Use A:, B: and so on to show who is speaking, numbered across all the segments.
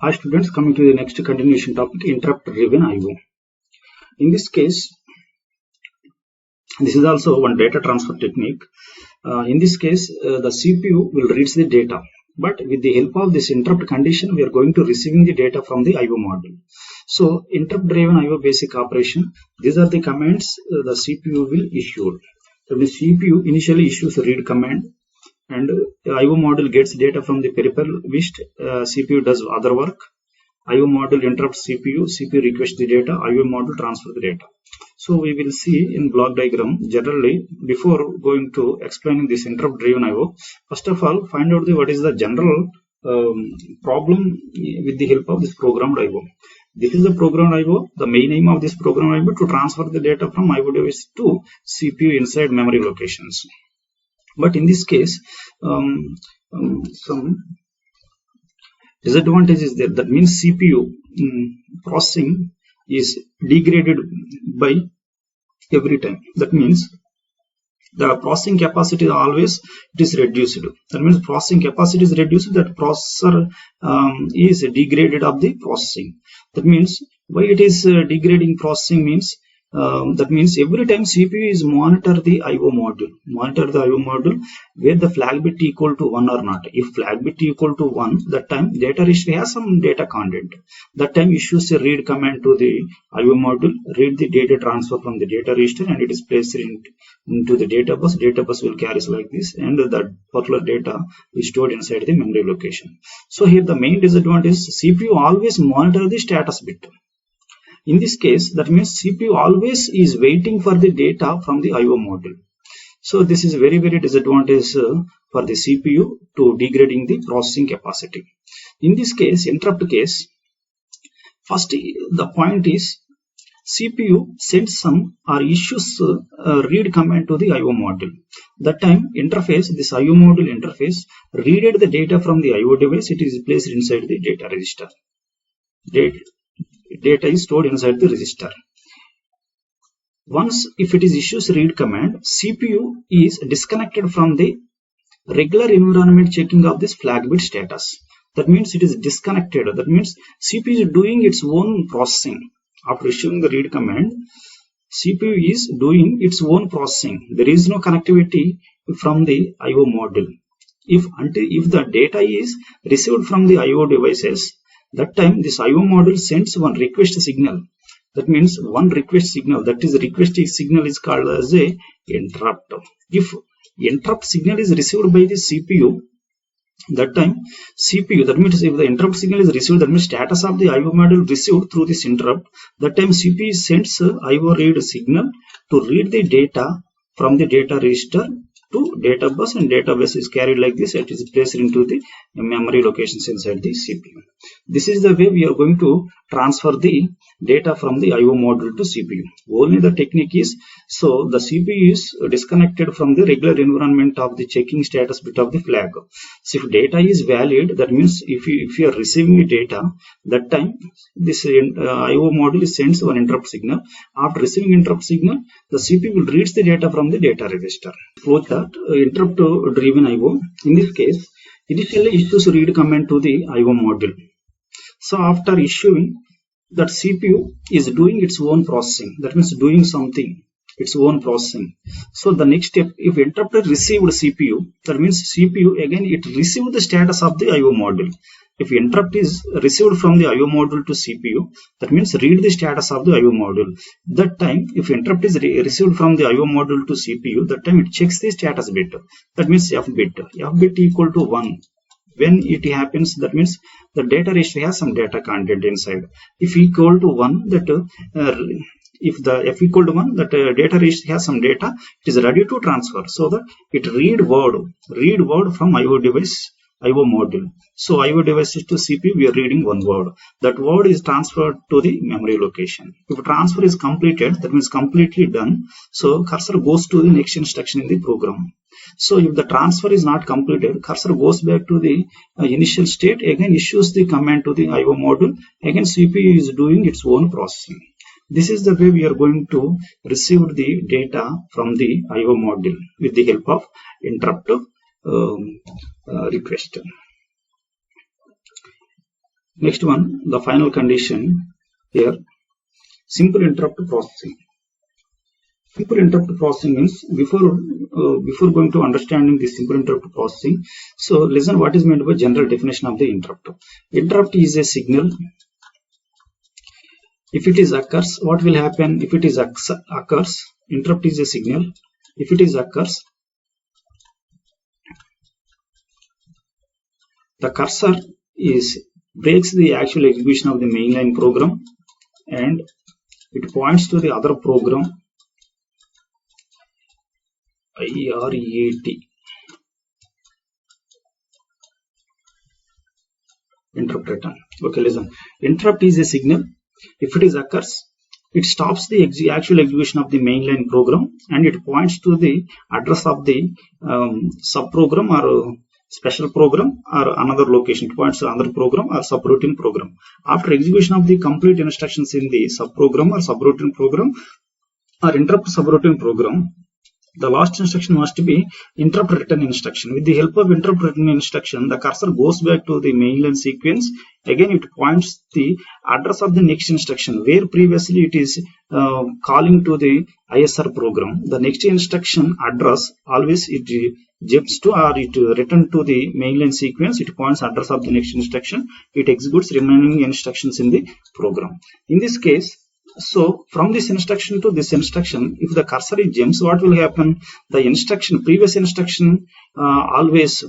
A: Hi students, coming to the next continuation topic, interrupt driven IO. In this case, this is also one data transfer technique. In this case, the CPU will read the data, but with the help of this interrupt condition, we are going to receiving the data from the IO module. So interrupt driven IO basic operation, these are the commands the CPU will issue. So the CPU initially issues a read command, and IO module gets data from the peripheral, which CPU does other work. IO module interrupts CPU, CPU requests the data, IO module transfers the data. So we will see in block diagram. Generally, before going to explaining this interrupt driven IO, first of all, find out what is the general problem with the help of this programmed IO. This is the programmed IO. The main aim of this programmed IO to transfer the data from IO device to CPU inside memory locations. But in this case, some disadvantage is there. That means CPU processing is degraded by every time. That means the processing capacity always it is reduced. That means processing capacity is reduced, that processor is degraded of the processing. That means why it is degrading processing means that means every time CPU is monitor the IO module where the flag bit equal to 1 or not. If flag bit equal to 1, that time data registry has some data content. That time issues a read command to the IO module, read the data transfer from the data register, and it is placed into the data bus. Data bus will carry like this, and that particular data is stored inside the memory location. So here the main disadvantage is CPU always monitor the status bit. In this case, that means CPU always is waiting for the data from the IO module. So this is very disadvantage for the CPU to degrading the processing capacity. In this case, interrupt case, first the point is CPU sends some or issues read command to the IO module. That time interface, this IO module interface readed the data from the IO device. It is placed inside the data register. Data is stored inside the register. Once if it is issues read command, CPU is disconnected from the regular environment checking of this flag bit status. That means it is disconnected. That means CPU is doing its own processing. After issuing the read command, CPU is doing its own processing. There is no connectivity from the IO module. If the data is received from the IO devices, that time this IO module sends one request signal. That means one request signal, that is request signal is called as a interrupt. If interrupt signal is received by the CPU, that time CPU, that means if the interrupt signal is received, that means status of the IO module received through this interrupt, that time CPU sends IO read signal to read the data from the data register to data bus, and data bus is carried like this. It is placed into the memory locations inside the CPU. This is the way we are going to transfer the data from the IO module to CPU. Only the technique is, so the CPU is disconnected from the regular environment of the checking status bit of the flag. So if data is valid, that means if you are receiving the data, that time this IO module sends one interrupt signal. After receiving interrupt signal, the CPU will read the data from the data register. Flowchart, interrupt driven IO. In this case, initially issues read command to the IO module. So after issuing, that CPU is doing its own processing. That means doing something, its own processing. So the next step, if interrupter received CPU, that means CPU again it received the status of the IO module. If interrupt is received from the IO module to CPU, that means read the status of the IO module. That time, if interrupt is received from the IO module to CPU, that time it checks the status bit. That means F bit equal to 1. When it happens, that means the data register has some data content inside. If equal to 1, that if the F equal to 1, that data register has some data, it is ready to transfer. So that it read word from IO device, IO module. So IO devices to CPU, we are reading one word. That word is transferred to the memory location. If transfer is completed, that means completely done. So cursor goes to the next instruction in the program. So if the transfer is not completed, cursor goes back to the initial state, again issues the command to the IO module, again CPU is doing its own processing. This is the way we are going to receive the data from the IO module with the help of interrupt request. Next one, the final condition here, simple interrupt processing. Simple interrupt processing means before going to understanding the simple interrupt processing, so listen what is meant by general definition of the interrupt. Interrupt is a signal. If it is occurs, what will happen? If it is occurs, interrupt is a signal. If it is occurs, the cursor breaks the actual execution of the mainline program and it points to the other program, IRET. Interrupt return. Okay, listen. Interrupt is a signal. If it is occurs, it stops the actual execution of the mainline program and it points to the address of the subprogram or special program or another location. It points to another program or subroutine program. After execution of the complete instructions in the subprogram or subroutine program or interrupt subroutine program, the last instruction must be interrupt return instruction. With the help of interrupt return instruction, the cursor goes back to the mainline sequence. Again, it points the address of the next instruction where previously it is calling to the ISR program. The next instruction address always it jumps to or it return to the mainline sequence. It points address of the next instruction. It executes remaining instructions in the program. In this case, so from this instruction to this instruction, if the cursor is jumps, what will happen? The instruction, previous instruction, always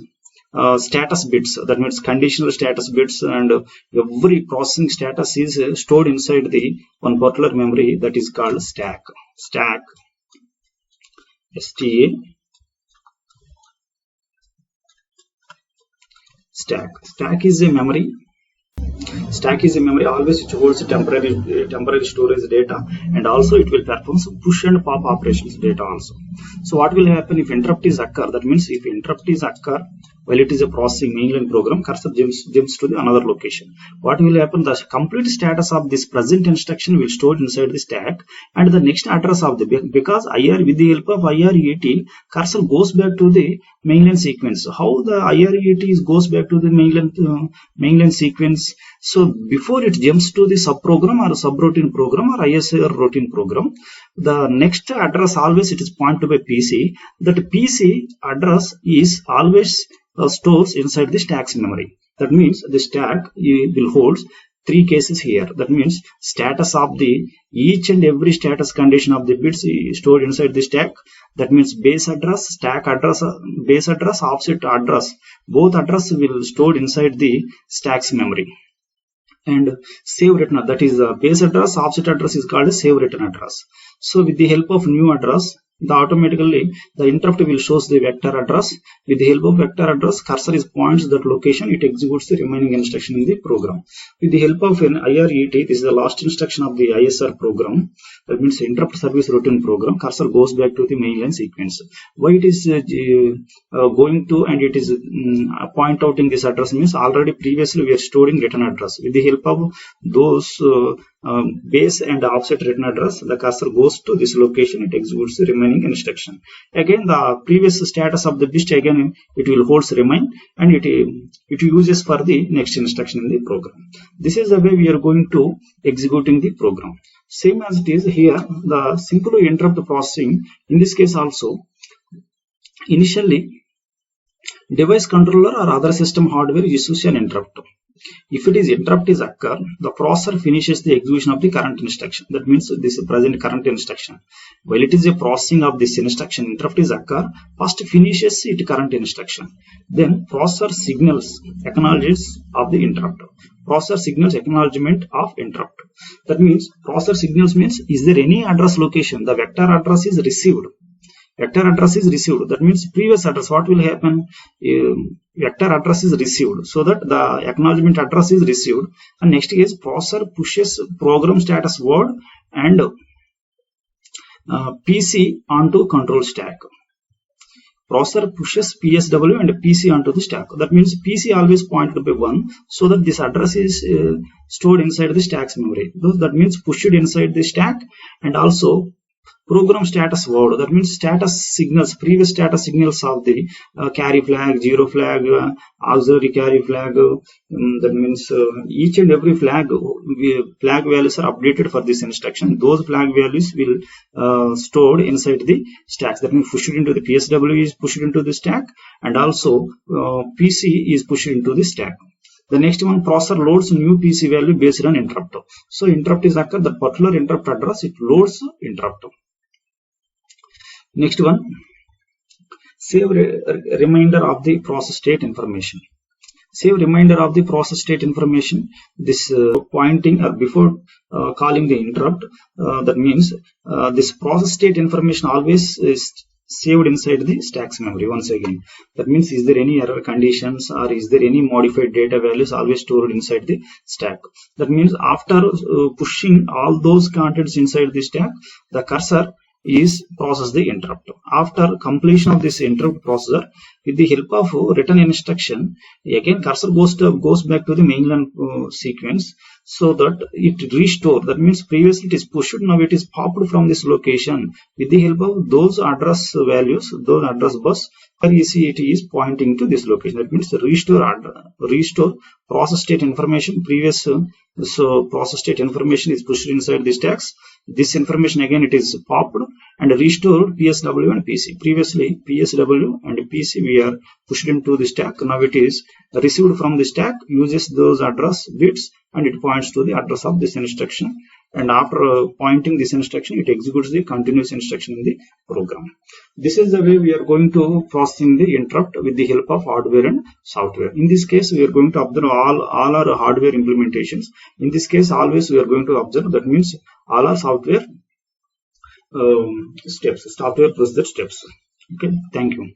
A: status bits, that means conditional status bits, and every processing status is stored inside the one particular memory that is called stack. Stack, STA, stack. Stack is a memory. Stack is a memory, always it holds temporary storage data, and also it will perform some push and pop operations data also. So what will happen if interrupt is occur? That means if interrupt is occur while it is a processing mainline program, cursor jumps to the another location. What will happen? The complete status of this present instruction will store inside the stack, and the next address of the, because with the help of IRET, cursor goes back to the mainline sequence. How the IRET goes back to the mainline sequence? So before it jumps to the subprogram or subroutine program or ISR routine program, the next address always it is pointed by PC. That PC address is always stores inside the stack's memory. That means the stack will hold three cases here. That means status of the each and every status condition of the bits is stored inside the stack. That means base address, stack address, base address, offset address. Both address will stored inside the stack's memory. And save return, that is the base address, offset address is called a save return address. So with the help of new address, automatically the interrupt will shows the vector address. With the help of vector address, cursor is points that location, it executes the remaining instruction in the program. With the help of an IRET, this is the last instruction of the ISR program. That means interrupt service routine program. Cursor goes back to the mainline sequence. Why it is going to and it is point out in this address means already previously we are storing return address. With the help of those base and offset return address, the cursor goes to this location, it executes the remaining instruction. Again, the previous status of the bit, again it will holds remain, and it uses for the next instruction in the program. This is the way we are going to executing the program. Same as it is here, the simple interrupt processing, in this case also, initially device controller or other system hardware issues an interrupt. If it is interrupt is occur, the processor finishes the execution of the current instruction. That means this is present current instruction. While it is a processing of this instruction, interrupt is occur, first finishes it current instruction. Then processor signals acknowledges of the interrupt. Processor signals acknowledgement of interrupt. That means processor signals means is there any address location? The vector address is received. Vector address is received. That means previous address. What will happen? Vector address is received, so that the acknowledgement address is received. And next is processor pushes program status word and PC onto control stack. Processor pushes PSW and PC onto the stack. That means PC always pointed by 1, so that this address is stored inside the stack's memory. That means pushed inside the stack, and also program status word, that means status signals, previous status signals of the carry flag, zero flag, auxiliary carry flag, that means each and every flag values are updated for this instruction. Those flag values will stored inside the stacks. That means pushed into the PSW is pushed into the stack, and also PC is pushed into the stack. The next one, processor loads new PC value based on interrupt. So interrupt is occur, the particular interrupt address, it loads interrupt. Next one, save reminder of the process state information. Save reminder of the process state information. This pointing or before calling the interrupt, that means this process state information always is saved inside the stacks memory once again. That means, is there any error conditions or is there any modified data values always stored inside the stack. That means after pushing all those contents inside the stack, the cursor is process the interrupt. After completion of this interrupt processor, with the help of return instruction, again cursor goes back to the mainline sequence, so that it restore. That means previously it is pushed, now it is popped from this location with the help of those address values, those address bus. You see it is pointing to this location. That means restore process state information. Previous so process state information is pushed inside the stacks. This information again it is popped and restored PSW and PC. Previously PSW and PC we are pushed into the stack. Now it is received from the stack, uses those address bits and it points to the address of this instruction. And after pointing this instruction, it executes the continuous instruction in the program. This is the way we are going to processing the interrupt with the help of hardware and software. In this case, we are going to observe all our hardware implementations. In this case, always we are going to observe, that means all our software steps, software procedure steps. Okay, thank you.